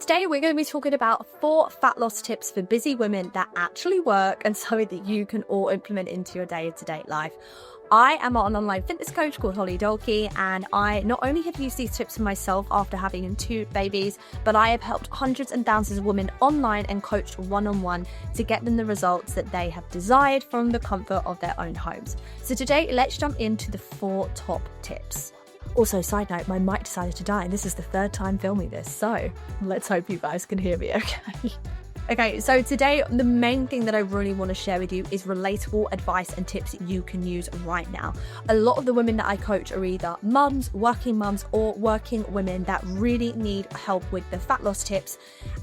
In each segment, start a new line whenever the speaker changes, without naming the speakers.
today we're going to be talking about 4 fat loss tips for busy women that actually work and something that you can all implement into your day-to-day life. I am an online fitness coach called Dolke, and I not only have used these tips for myself after having 2 babies, but I have helped hundreds and thousands of women online and coached one-on-one to get them the results that they have desired from the comfort of their own homes. So today, let's jump into the 4 top tips. Also, side note, my mic decided to die, and this is the 3rd time filming this, so let's hope you guys can hear me okay. Okay, so today, the main thing that I really want to share with you is relatable advice and tips that you can use right now. A lot of the women that I coach are either mums, or working women that really need help with the fat loss tips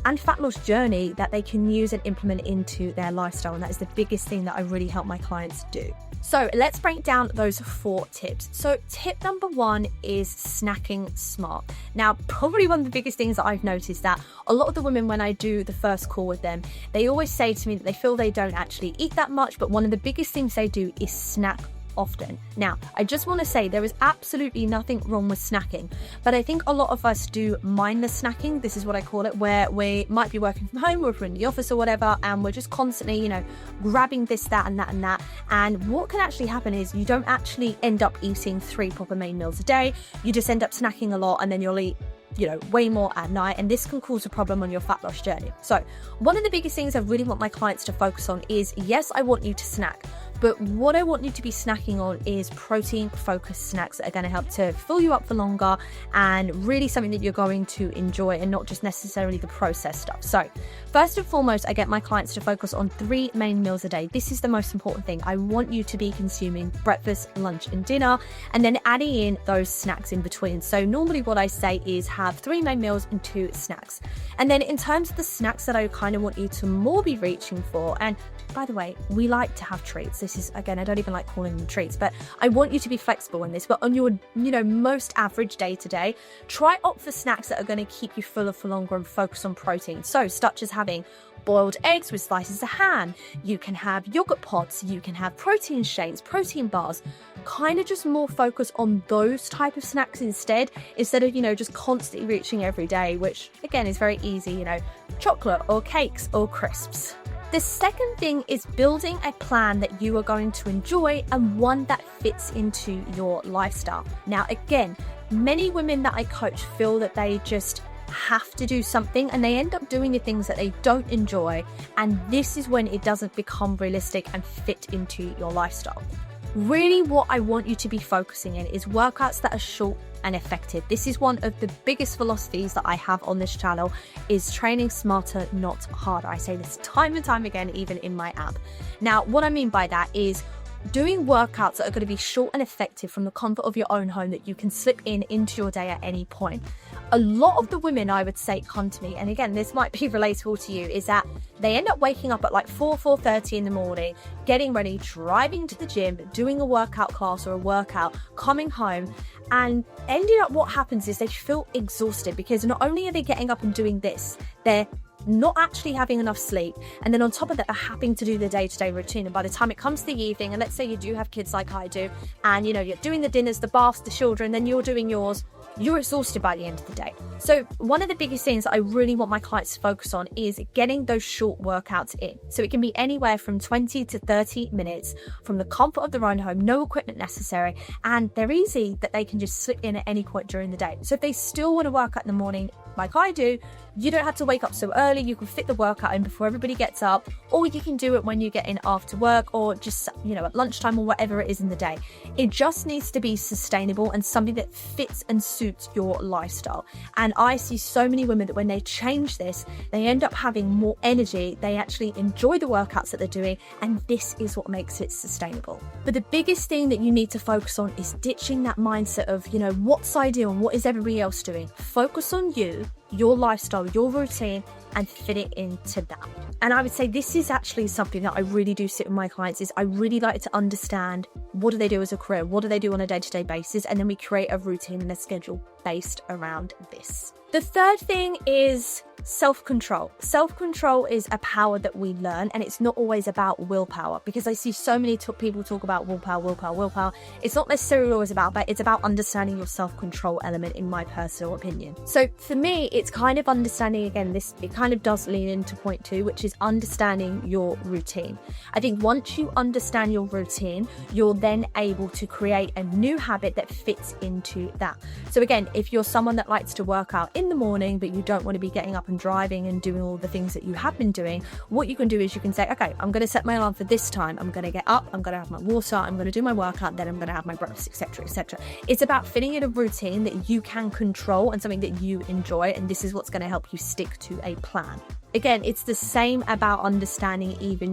and fat loss journey that they can use and implement into their lifestyle. And that is the biggest thing that I really help my clients do. So let's break down those 4 tips. So tip number 1 is snacking smart. Now, probably one of the biggest things that I've noticed that a lot of the women, when I do the first call with them, they always say to me that they feel they don't actually eat that much, but one of the biggest things they do is snack often. Now, I just want to say there is absolutely nothing wrong with snacking, but I think a lot of us do mindless snacking. This is what I call it, where we might be working from home or if we're in the office or whatever, and we're just constantly, grabbing this, that, and that, and that. And what can actually happen is you don't actually end up eating 3 proper main meals a day. You just end up snacking a lot, and then you'll eat way more at night, and this can cause a problem on your fat loss journey. So one of the biggest things I really want my clients to focus on is, yes, I want you to snack, but what I want you to be snacking on is protein focused snacks that are going to help to fill you up for longer and really something that you're going to enjoy and not just necessarily the processed stuff. So first and foremost, I get my clients to focus on 3 main meals a day. This is the most important thing. I want you to be consuming breakfast, lunch, and dinner, and then adding in those snacks in between. So normally what I say is have 3 main meals and 2 snacks. And then in terms of the snacks that I kind of want you to more be reaching for, and by the way, we like to have treats. This is, again, I don't even like calling them treats, but I want you to be flexible in this. But on your, most average day to day, try opt for snacks that are going to keep you fuller for longer and focus on protein. So such as having boiled eggs with slices of ham. You can have yogurt pods. You can have protein shakes, protein bars. Kind of just more focus on those type of snacks instead of, just constantly reaching every day, which again is very easy, chocolate or cakes or crisps. The second thing is building a plan that you are going to enjoy and one that fits into your lifestyle. Now, again, many women that I coach feel that they just have to do something and they end up doing the things that they don't enjoy. And this is when it doesn't become realistic and fit into your lifestyle. Really, what I want you to be focusing in is workouts that are short and effective. This is one of the biggest philosophies that I have on this channel, is training smarter, not harder. I say this time and time again, even in my app. Now, what I mean by that is doing workouts that are going to be short and effective from the comfort of your own home that you can slip into your day at any point. A lot of the women, I would say, come to me, and again, this might be relatable to you, is that they end up waking up at like 4:30 in the morning, getting ready, driving to the gym, doing a workout class or a workout, coming home, and ending up what happens is they feel exhausted because not only are they getting up and doing this, they're not actually having enough sleep, and then on top of that, they're having to do the day-to-day routine. And by the time it comes to the evening, and let's say you do have kids like I do, and you're doing the dinners, the baths, the children, then you're doing yours, you're exhausted by the end of the day. So one of the biggest things that I really want my clients to focus on is getting those short workouts in. So it can be anywhere from 20 to 30 minutes from the comfort of their own home, no equipment necessary, and they're easy that they can just slip in at any point during the day. So if they still want to work out in the morning, like I do, you don't have to wake up so early. You can fit the workout in before everybody gets up, or you can do it when you get in after work, or just, at lunchtime or whatever it is in the day. It just needs to be sustainable and something that fits and suits your lifestyle. And I see so many women that when they change this, they end up having more energy. They actually enjoy the workouts that they're doing, and this is what makes it sustainable. But the biggest thing that you need to focus on is ditching that mindset of, what's ideal and what is everybody else doing. Focus on you, your lifestyle, your routine, and fit it into that. And I would say this is actually something that I really do sit with my clients, is I really like to understand what do they do as a career, what do they do on a day-to-day basis, and then we create a routine and a schedule based around this. The third thing is Self-control. Self-control is a power that we learn, and it's not always about willpower, because I see so many people talk about willpower. It's not necessarily always about that. It's about understanding your self-control element, in my personal opinion. So for me, it's kind of understanding, again, it kind of does lean into point 2, which is understanding your routine. I think once you understand your routine, you're then able to create a new habit that fits into that. So again, if you're someone that likes to work out in the morning, but you don't want to be getting up and driving and doing all the things that you have been doing, what you can do is you can say, okay, I'm going to set my alarm for this time. I'm going to get up, I'm going to have my water, I'm going to do my workout, then I'm going to have my breakfast, etc., etc. It's about fitting in a routine that you can control and something that you enjoy, and this is what's going to help you stick to a plan. Again, it's the same about understanding even,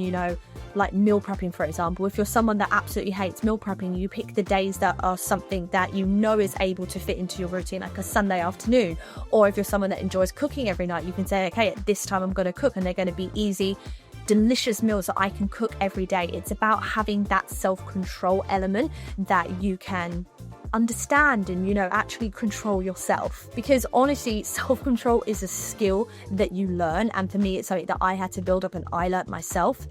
like meal prepping, for example. If you're someone that absolutely hates meal prepping, you pick the days that are something that you know is able to fit into your routine, like a Sunday afternoon. Or if you're someone that enjoys cooking every night, you can say, okay, at this time I'm going to cook, and they're going to be easy, delicious meals that I can cook every day. It's about having that self-control element that you can understand and actually control yourself, because honestly, self-control is a skill that you learn, and for me it's something that I had to build up and I learned myself,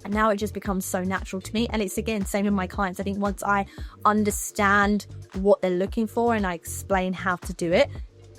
and now it just becomes so natural to me. And it's, again, same with my clients. I think once I understand what they're looking for and I explain how to do it,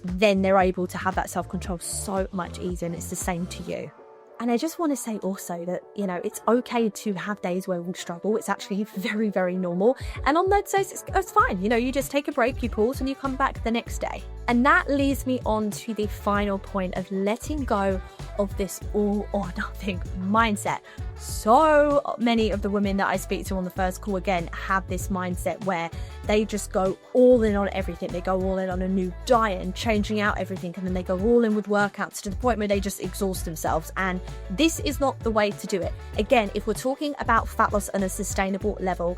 then they're able to have that self-control so much easier, and it's the same to you. And I just want to say also that, it's okay to have days where we struggle. It's actually very, very normal. And on those days, it's fine. You just take a break, you pause, and you come back the next day. And that leads me on to the final point of letting go of this all or nothing mindset. So many of the women that I speak to on the first call, again, have this mindset where they just go all in on everything. They go all in on a new diet and changing out everything, and then they go all in with workouts to the point where they just exhaust themselves. And this is not the way to do it. Again, if we're talking about fat loss on a sustainable level,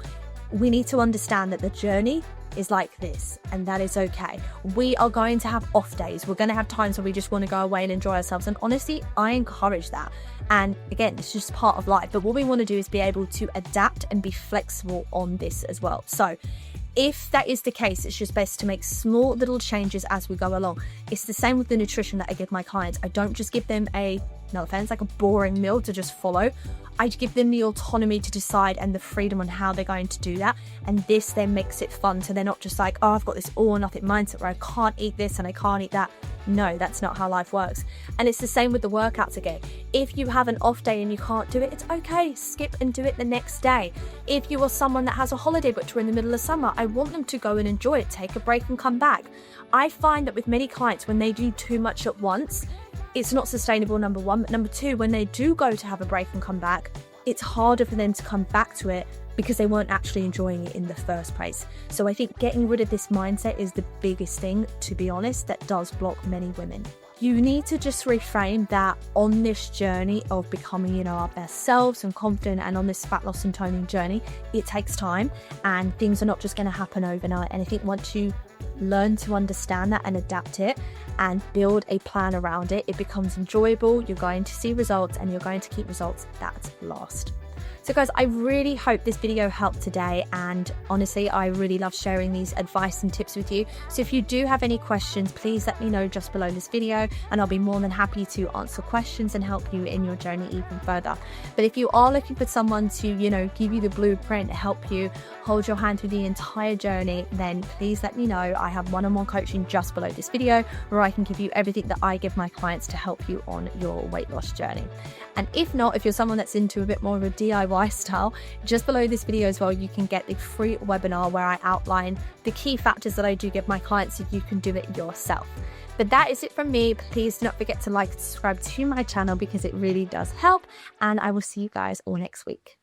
we need to understand that the journey is like this, and that is okay. We are going to have off days. We're going to have times where we just want to go away and enjoy ourselves. And honestly, I encourage that. And again, it's just part of life. But what we want to do is be able to adapt and be flexible on this as well. So if that is the case, it's just best to make small little changes as we go along. It's the same with the nutrition that I give my clients. I don't just give them no offense, like a boring meal to just follow. I give them the autonomy to decide and the freedom on how they're going to do that. And this then makes it fun. So they're not just like, oh, I've got this all or nothing mindset where I can't eat this and I can't eat that. No, that's not how life works. And it's the same with the workouts again. If you have an off day and you can't do it, it's okay. Skip and do it the next day. If you are someone that has a holiday booked in the middle of summer, I want them to go and enjoy it, take a break and come back. I find that with many clients, when they do too much at once, it's not sustainable, number one. But number two, when they do go to have a break and come back, it's harder for them to come back to it because they weren't actually enjoying it in the first place. So I think getting rid of this mindset is the biggest thing, to be honest, that does block many women. You need to just reframe that on this journey of becoming, our best selves and confident, and on this fat loss and toning journey, it takes time and things are not just going to happen overnight. And I think once you learn to understand that and adapt it and build a plan around it, it becomes enjoyable. You're going to see results, and you're going to keep results that last. So guys, I really hope this video helped today, and honestly, I really love sharing these advice and tips with you. So if you do have any questions, please let me know just below this video, and I'll be more than happy to answer questions and help you in your journey even further. But if you are looking for someone to, give you the blueprint, help you hold your hand through the entire journey, then please let me know. I have one-on-one coaching just below this video where I can give you everything that I give my clients to help you on your weight loss journey. And if not, if you're someone that's into a bit more of a DIY style, just below this video as well, you can get the free webinar where I outline the key factors that I do give my clients so you can do it yourself. But that is it from me. Please do not forget to like and subscribe to my channel because it really does help. And I will see you guys all next week.